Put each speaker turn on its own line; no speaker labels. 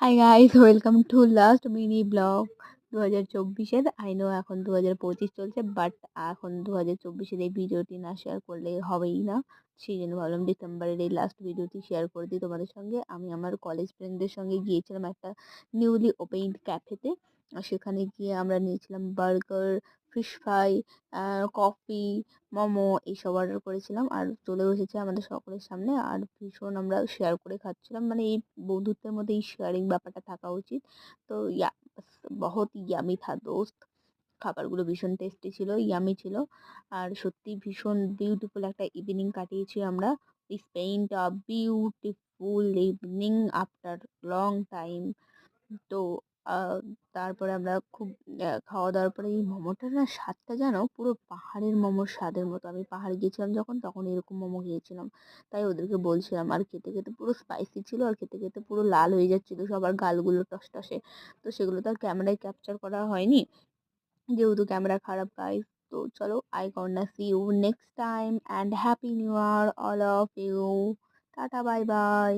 High guys, welcome to last mini blog 2024-এর। I know এখন 2025 চলছে, বাট এখন 2024-এর এই ভিডিওটি না শেয়ার করলে হবেই না। সেই জন্য ভাবলাম ডিসেম্বরের এই লাস্ট ভিডিওটি শেয়ার করে দিই তোমাদের সঙ্গে। আমি আমার কলেজ ফ্রেন্ডদের সঙ্গে গিয়েছিলাম একটা নিউলি ওপেনড ক্যাফেতে। সেখানে গিয়ে আমরা নিয়েছিলাম burger, fish fry, coffee, momo এইসব অর্ডার করেছিলাম আর চলে এসেছে আমাদের সকলের সামনে। আর ভীষণ আমরা শেয়ার করে খাচ্ছিলাম, মানে এই বন্ধুত্বের মধ্যে এই শেয়ারিং ব্যাপারটা থাকা উচিত। তো বহুত ইয়ামি থা দোস্ত। খাবারগুলো ভীষণ টেস্টি ছিল, ইয়ামি ছিল। আর সত্যি ভীষণ বিউটিফুল একটা ইভিনিং কাটিয়েছি আমরা। We spent a beautiful evening after long time. তো আ তারপরে আমরা খুব খাওয়া-দাওয়ার পরে এই মোমোটার না স্বাদটা যেন পুরো পাহাড়ের মোমোর স্বাদের মতো। আমি পাহাড়ে গিয়েছিলাম যখন, তখন এরকম মোমো খেয়েছিলাম। তাই ওদেরকে বলছিলাম। আর খেতে, খেতে পুরো স্পাইসি ছিল আর খেতে, খেতে পুরো লাল হয়ে যাচ্ছিল সবার গালগুলো টসটসে। তো সেগুলো তো আর ক্যামেরায় ক্যাপচার করা হয়নি, যেহেতু ক্যামেরা খারাপ গাইস। তো চলো, I gonna see you next time and happy new year all of you. Tata, bye, by.